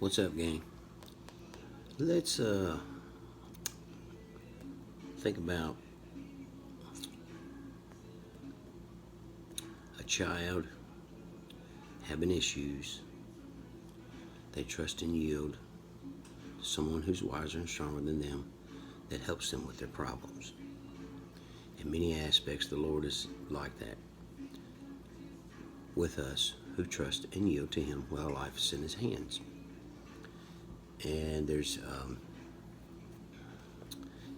What's up, gang? Let's think about a child having issues. They trust and yield to someone who's wiser and stronger than them that helps them with their problems. In many aspects, the Lord is like that with us who trust and yield to Him while life is in His hands. And there's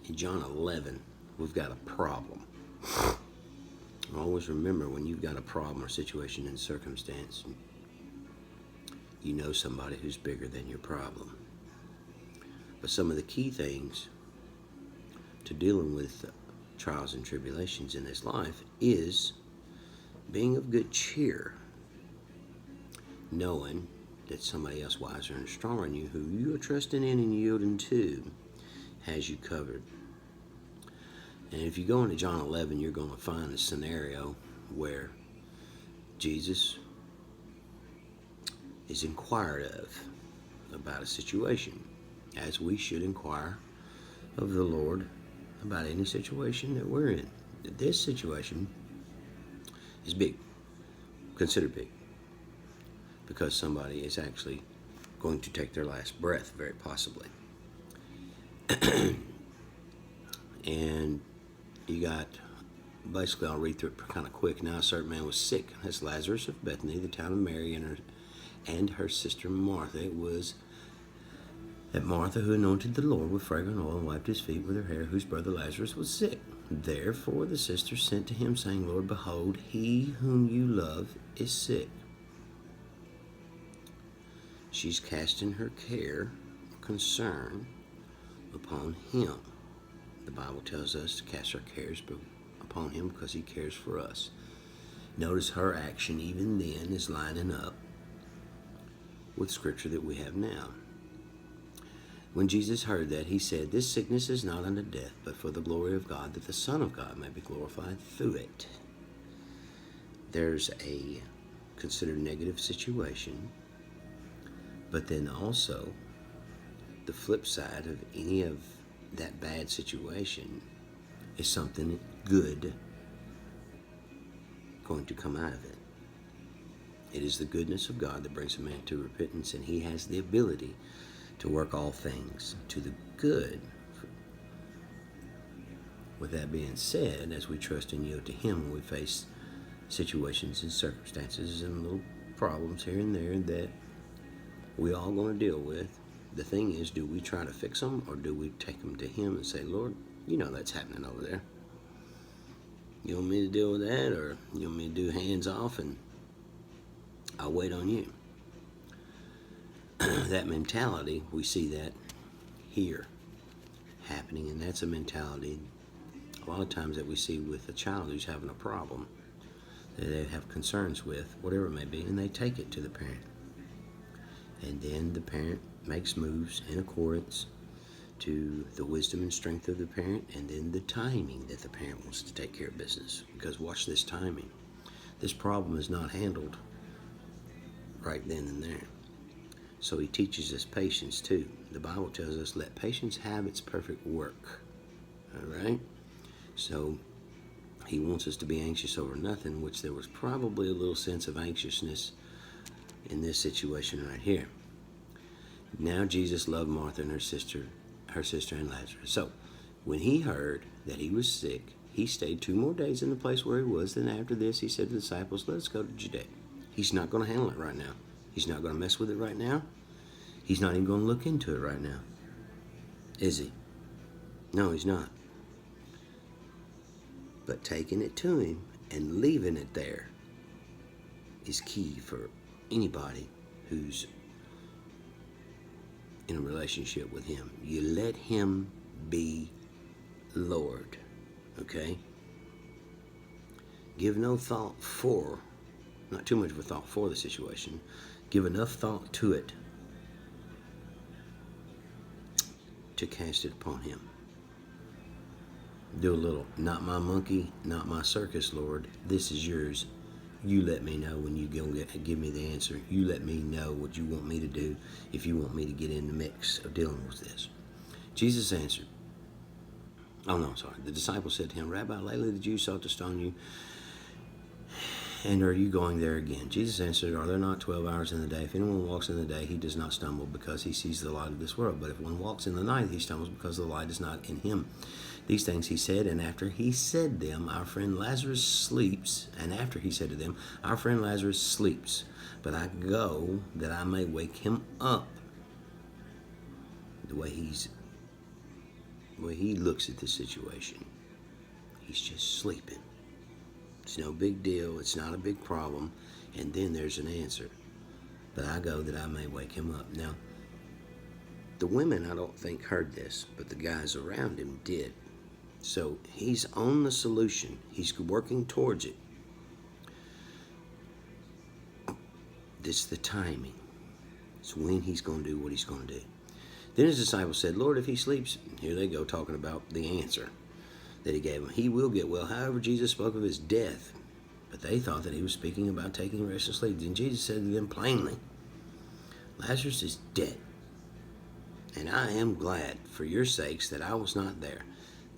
in John 11, we've got a problem. Always remember, when you've got a problem or situation and circumstance, you know somebody who's bigger than your problem. But some of the key things to dealing with trials and tribulations in this life is being of good cheer, knowing that somebody else wiser and stronger than you, who you are trusting in and yielding to, has you covered. And if you go into John 11, you're going to find a scenario where Jesus is inquired of about a situation, as we should inquire of the Lord about any situation that we're in. This situation is big, considered big, because somebody is actually going to take their last breath, very possibly. And you got, basically, I'll read through it kind of quick. Now a certain man was sick. That's Lazarus of Bethany, the town of Mary, and her sister Martha. It was that Martha who anointed the Lord with fragrant oil and wiped his feet with her hair, whose brother Lazarus was sick. Therefore the sisters sent to him, saying, Lord, behold, he whom you love is sick. She's casting her care, concern upon him. The Bible tells us to cast our cares upon him because he cares for us. Notice her action even then is lining up with scripture that we have now. When Jesus heard that, he said, This sickness is not unto death, but for the glory of God, that the Son of God may be glorified through it. There's a considered negative situation, but then also the flip side of any of that bad situation is something good going to come out of it. It is the goodness of God that brings a man to repentance, and he has the ability to work all things to the good. With that being said, as we trust and yield to him when we face situations and circumstances and little problems here and there that we all going to deal with, the thing is, do we try to fix them, or do we take them to him and say, Lord, you know that's happening over there. You want me to deal with that, or you want me to do hands off and I'll wait on you? That mentality, we see that here happening, and that's a mentality a lot of times that we see with a child who's having a problem that they have concerns with, whatever it may be, and they take it to the parent. And then the parent makes moves in accordance to the wisdom and strength of the parent, and then the timing that the parent wants to take care of business. Because watch this timing. This problem is not handled right then and there. So he teaches us patience too. The Bible tells us, let patience have its perfect work. All right? So he wants us to be anxious over nothing, which there was probably a little sense of anxiousness in this situation right here. Now Jesus loved Martha and her sister and Lazarus. So when he heard that he was sick, he stayed 2 more days in the place where he was. Then after this, he said to the disciples, let us go to Judea. He's not going to handle it right now. He's not going to mess with it right now. He's not even going to look into it right now. Is he? No, he's not. But taking it to him and leaving it there is key for anybody who's in a relationship with him. You let him be Lord, okay? Give no thought for, not too much of a thought for the situation. Give enough thought to it to cast it upon him. Do a little, not my monkey, not my circus, Lord. This is yours. You let me know when you give me the answer. You let me know what you want me to do if you want me to get in the mix of dealing with this. Jesus answered. Oh, no, sorry. The disciple said to him, Rabbi, lately the Jews sought to stone you, and are you going there again? Jesus answered, Are there not 12 hours in the day? If anyone walks in the day, he does not stumble because he sees the light of this world. But if one walks in the night, he stumbles because the light is not in him. These things he said, and after he said them, our friend Lazarus sleeps. And after he said to them, Our friend Lazarus sleeps, but I go that I may wake him up. The way he looks at the situation, he's just sleeping. It's no big deal. It's not a big problem. And then there's an answer. But I go that I may wake him up. Now, the women, I don't think, heard this, but the guys around him did. So he's on the solution. He's working towards it. This is the timing. It's when he's going to do what he's going to do. Then his disciples said, Lord, if he sleeps, here they go talking about the answer that he gave him. He will get well. However, Jesus spoke of his death, but they thought that he was speaking about taking rest and sleep. Then Jesus said to them plainly, Lazarus is dead, and I am glad for your sakes that I was not there,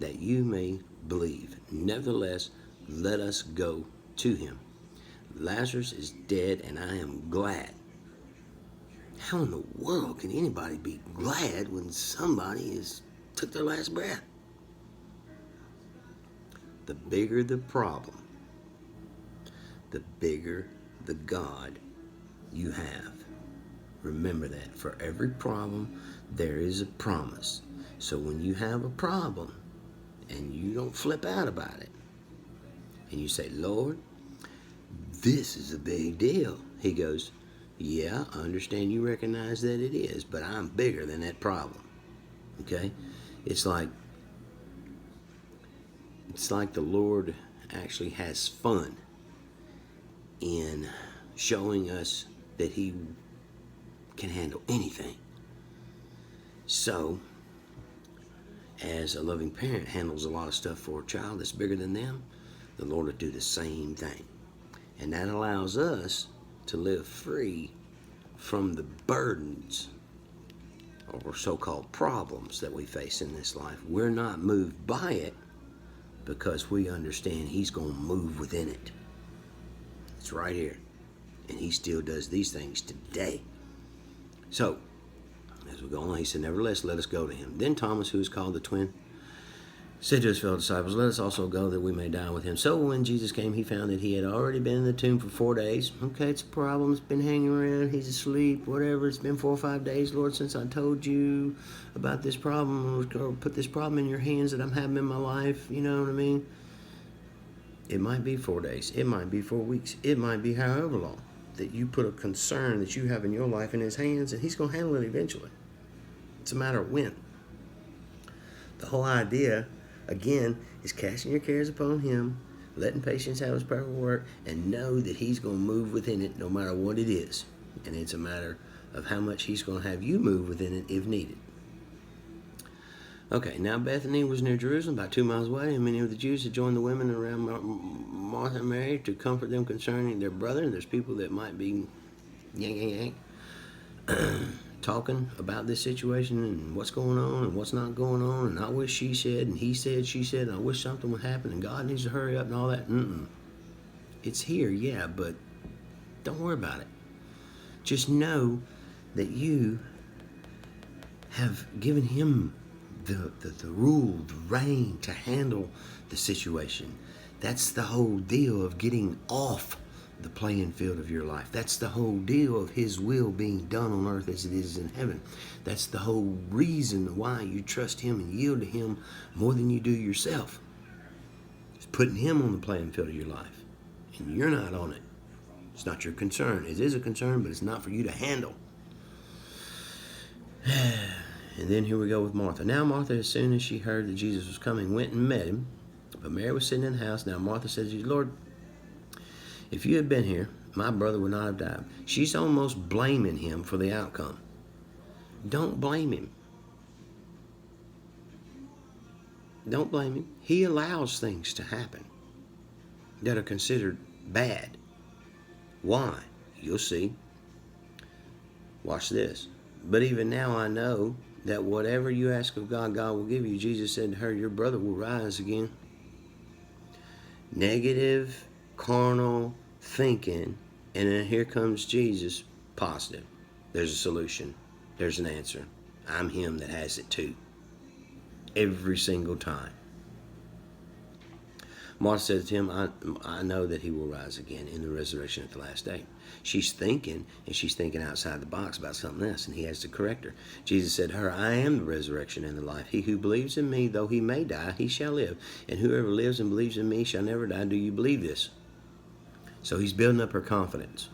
that you may believe. Nevertheless, let us go to him. Lazarus is dead, and I am glad. How in the world can anybody be glad when somebody has took their last breath? The bigger the problem, the bigger the God you have. Remember that. For every problem, there is a promise. So when you have a problem and you don't flip out about it, and you say, Lord, this is a big deal. He goes, yeah, I understand you recognize that it is, but I'm bigger than that problem. Okay? It's like the Lord actually has fun in showing us that he can handle anything. So, as a loving parent handles a lot of stuff for a child that's bigger than them, the Lord will do the same thing. And that allows us to live free from the burdens or so-called problems that we face in this life. We're not moved by it because we understand he's going to move within it. It's right here. And he still does these things today. So, as we go on, he said, Nevertheless, let us go to him. Then Thomas, who is called the twin, said to his fellow disciples, Let us also go that we may dine with him. So when Jesus came, he found that he had already been in the tomb for 4 days. Okay, it's a problem. It's been hanging around. He's asleep. Whatever. It's been 4 or 5 days, Lord, since I told you about this problem. I was going to put this problem in your hands that I'm having in my life. You know what I mean? It might be 4 days. It might be 4 weeks. It might be however long that you put a concern that you have in your life in his hands, and he's going to handle it eventually. It's a matter of when. The whole idea, again, is casting your cares upon him, letting patience have his perfect work, and know that he's going to move within it no matter what it is. And it's a matter of how much he's going to have you move within it if needed. Okay, now Bethany was near Jerusalem, about 2 miles away, and many of the Jews had joined the women around Martha and Mary to comfort them concerning their brother. And there's people that might be talking about this situation and what's going on and what's not going on, and I wish she said, and he said, she said, and I wish something would happen, and God needs to hurry up and all that. It's here, yeah, but don't worry about it. Just know that you have given him the rule, the reign to handle the situation. That's the whole deal of getting off the playing field of your life. That's the whole deal of his will being done on earth as it is in heaven. That's the whole reason why you trust him and yield to him more than you do yourself. It's putting him on the playing field of your life, and you're not on it. It's not your concern. It is a concern, but it's not for you to handle. And then here we go with Martha. Now Martha, as soon as she heard that Jesus was coming, went and met him. But Mary was sitting in the house. Now Martha said to Jesus, Lord, if you had been here, my brother would not have died. She's almost blaming him for the outcome. Don't blame him. Don't blame him. He allows things to happen that are considered bad. Why? You'll see. Watch this. But even now I know that whatever you ask of God, God will give you. Jesus said to her, your brother will rise again. Negative, carnal thinking, and then here comes Jesus, positive. There's a solution. There's an answer. I'm him that has it too. Every single time. Martha said to him, I know that he will rise again in the resurrection at the last day. She's thinking, and she's thinking outside the box about something else, and he has to correct her. Jesus said to her, I am the resurrection and the life. He who believes in me, though he may die, he shall live. And whoever lives and believes in me shall never die. Do you believe this? So he's building up her confidence.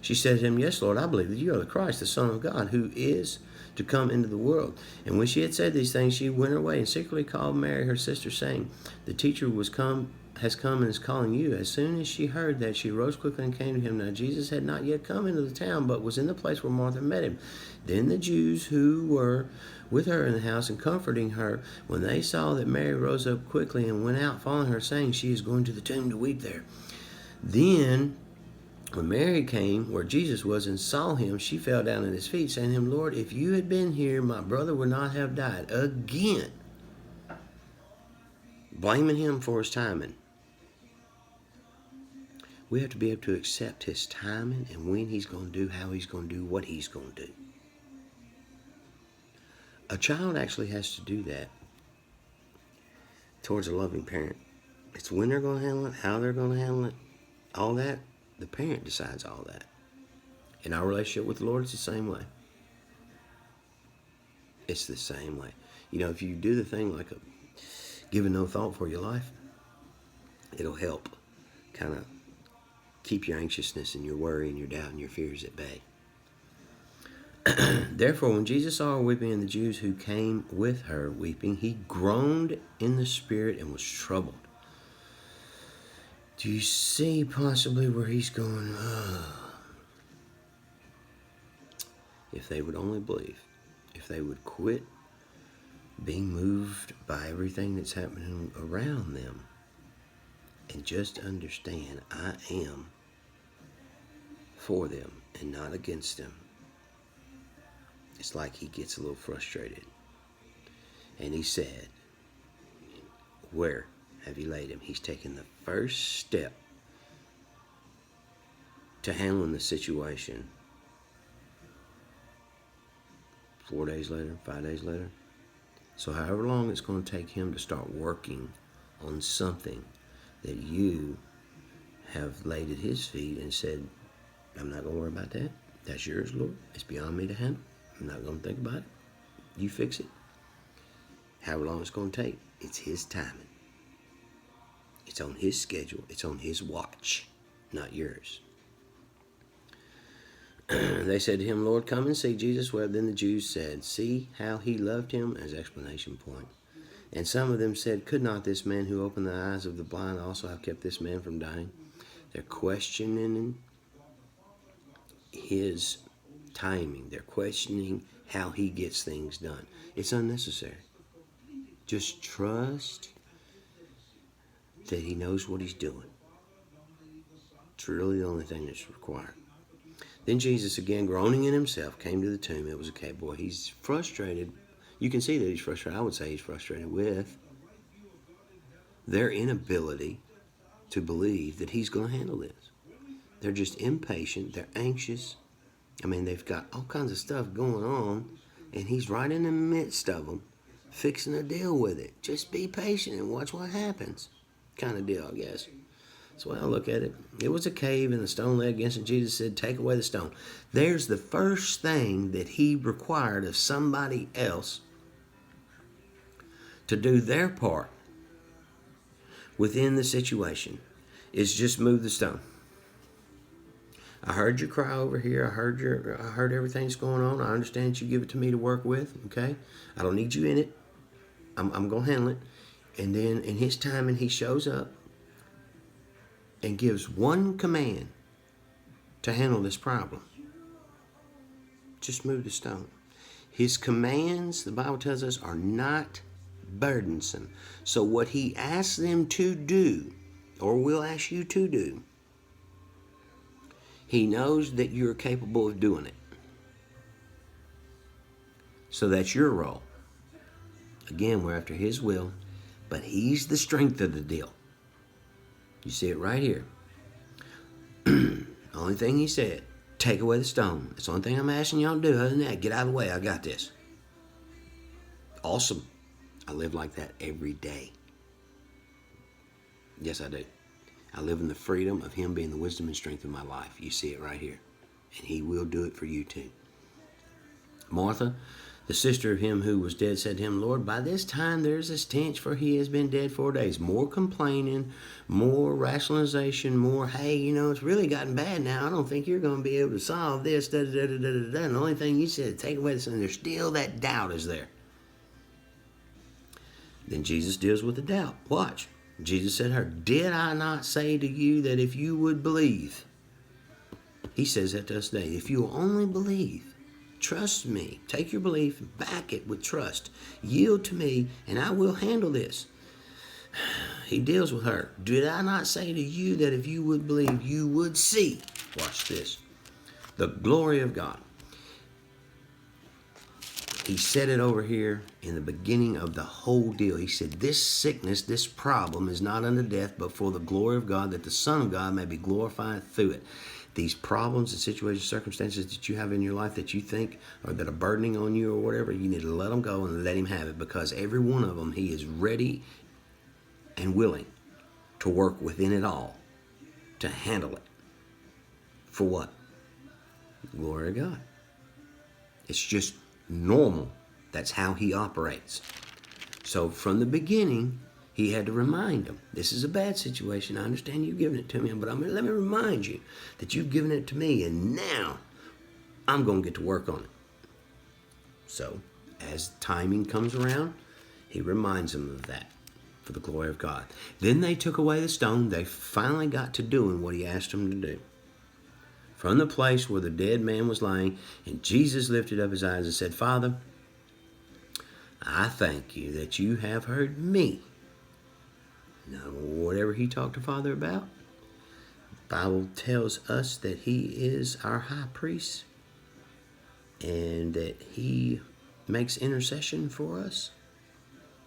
She said to him, yes, Lord, I believe that you are the Christ, the Son of God, who is to come into the world. And when she had said these things, she went away and secretly called Mary, her sister, saying, the teacher has come and is calling you. As soon as she heard that, she rose quickly and came to him. Now Jesus had not yet come into the town, but was in the place where Martha met him. Then the Jews who were with her in the house and comforting her, when they saw that Mary rose up quickly and went out following her, saying, she is going to the tomb to weep there. Then when Mary came where Jesus was and saw him, she fell down at his feet, saying to him, Lord, if you had been here, my brother would not have died. Again, blaming him for his timing. We have to be able to accept his timing and when he's going to do, how he's going to do, what he's going to do. A child actually has to do that towards a loving parent. It's when they're going to handle it, how they're going to handle it, all that. The parent decides all that. In our relationship with the Lord, it's the same way. It's the same way. You know, if you do the thing like giving no thought for your life, it'll help kind of keep your anxiousness and your worry and your doubt and your fears at bay. Therefore, when Jesus saw her weeping and the Jews who came with her weeping, he groaned in the spirit and was troubled. Do you see possibly where he's going? If they would only believe, if they would quit being moved by everything that's happening around them and just understand I am for them and not against them. It's like he gets a little frustrated. And he said, where have you laid him? He's taken the first step to handling the situation. 4 days later, 5 days later. So however long it's going to take him to start working on something that you have laid at his feet and said, I'm not going to worry about that. That's yours, Lord. It's beyond me to handle. I'm not going to think about it. You fix it. However long it's going to take, it's his timing. It's on his schedule. It's on his watch, not yours. They said to him, Lord, come and see. Jesus wept. Then the Jews said, see how he loved him, as exclamation point. And some of them said, could not this man who opened the eyes of the blind also have kept this man from dying? They're questioning his timing. They're questioning how he gets things done. It's unnecessary. Just trust that he knows what he's doing. It's really the only thing that's required. Then Jesus, again groaning in himself, came to the tomb. It was a cave. Boy, he's frustrated. You can see that he's frustrated. I would say he's frustrated with their inability to believe that he's going to handle this. They're just impatient. They're anxious. I mean, they've got all kinds of stuff going on, and he's right in the midst of them, fixing to deal with it. Just be patient and watch what happens. Kind of deal, I guess. That's the way I look at it. It was a cave, and the stone lay against it. Jesus said, take away the stone. There's the first thing that he required of somebody else to do their part within the situation is just move the stone. I heard you cry over here. I heard everything that's going on. I understand you give it to me to work with. Okay, I don't need you in it. I'm gonna handle it. And then in his time, and he shows up and gives one command to handle this problem. Just move the stone. His commands, the Bible tells us, are not burdensome. So what he asks them to do, or will ask you to do, He knows that you're capable of doing it. So that's your role. Again, we're after His will, but He's the strength of the deal. You see it right here. The only thing He said, take away the stone. That's the only thing I'm asking y'all to do. Other than that, get out of the way. I got this. Awesome. I live like that every day. Yes, I do. I live in the freedom of Him being the wisdom and strength of my life. You see it right here. And He will do it for you too. Martha, the sister of him who was dead, said to Him, Lord, by this time there's a stench, for he has been dead 4 days. More complaining, more rationalization, more, hey, it's really gotten bad now. I don't think you're going to be able to solve this. Da, da, da, da, da, da. And the only thing you said, take away the sin. There's still that doubt is there. Then Jesus deals with the doubt. Watch. Jesus said to her, did I not say to you that if you would believe? He says that to us today. If you will only believe, trust me, take your belief, back it with trust, yield to me, and I will handle this. He deals with her. Did I not say to you that if you would believe, you would see? Watch this. The glory of God. He said it over here in the beginning of the whole deal. He said, this sickness, this problem is not unto death, but for the glory of God, that the Son of God may be glorified through it. These problems and situations, circumstances that you have in your life that you think or that are burdening on you or whatever, you need to let them go and let Him have it, because every one of them, He is ready and willing to work within it all to handle it. For what? The glory of God. It's just normal. That's how He operates. So from the beginning, He had to remind them, this is a bad situation. I understand you've given it to me, but let me remind you that you've given it to me, and now I'm going to get to work on it. So as timing comes around, He reminds them of that for the glory of God. Then they took away the stone. They finally got to doing what He asked them to do. From the place where the dead man was lying, and Jesus lifted up His eyes and said, Father, I thank you that you have heard me. Now, whatever He talked to Father about, the Bible tells us that He is our high priest and that He makes intercession for us.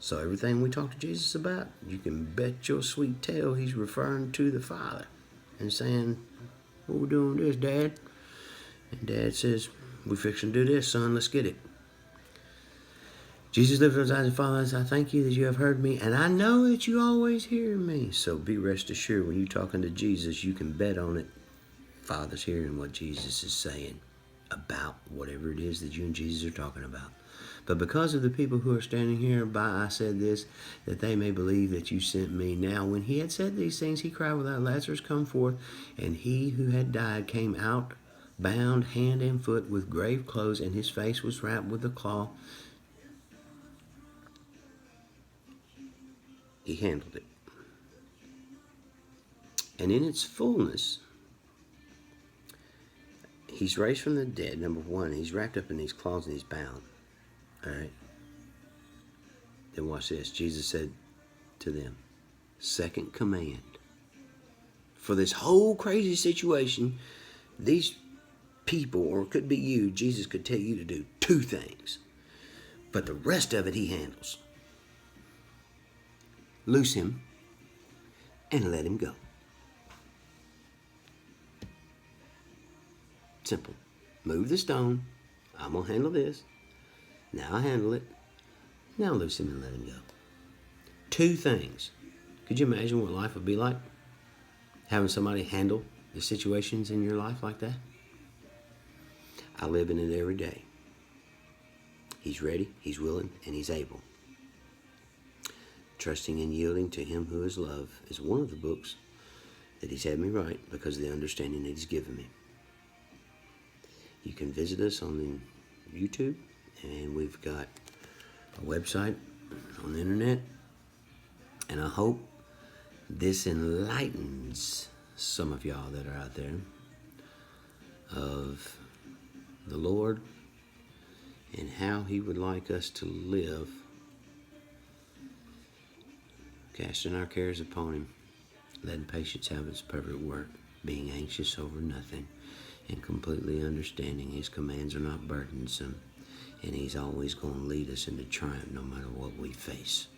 So everything we talk to Jesus about, you can bet your sweet tail He's referring to the Father and saying, what we doing with this, Dad? And Dad says, we fixing to do this, son, let's get it. Jesus lifted His eyes and Father, I thank you that you have heard me, and I know that you always hear me. So be rest assured, when you're talking to Jesus, you can bet on it. Father's hearing what Jesus is saying about whatever it is that you and Jesus are talking about. But because of the people who are standing here by, I said this, that they may believe that you sent me. Now, when He had said these things, He cried without, Lazarus, come forth. And he who had died came out, bound hand and foot with grave clothes, and his face was wrapped with a cloth. He handled it. And in its fullness, He's raised from the dead, number one. He's wrapped up in these cloths and He's bound. All right. Then watch this. Jesus said to them, second command. For this whole crazy situation, these people, or it could be you, Jesus could tell you to do two things. But the rest of it He handles. Loose him and let him go. Simple. Move the stone. I'm going to handle this. Now I handle it. Now loose him and let him go. Two things. Could you imagine what life would be like? Having somebody handle the situations in your life like that? I live in it every day. He's ready, He's willing, and He's able. Trusting and Yielding to Him Who Is Love is one of the books that He's had me write because of the understanding that He's given me. You can visit us on YouTube, and we've got a website on the internet, and I hope this enlightens some of y'all that are out there of the Lord and how He would like us to live, casting our cares upon Him, letting patience have its perfect work, being anxious over nothing. and completely understanding His commands are not burdensome, and He's always going to lead us into triumph no matter what we face.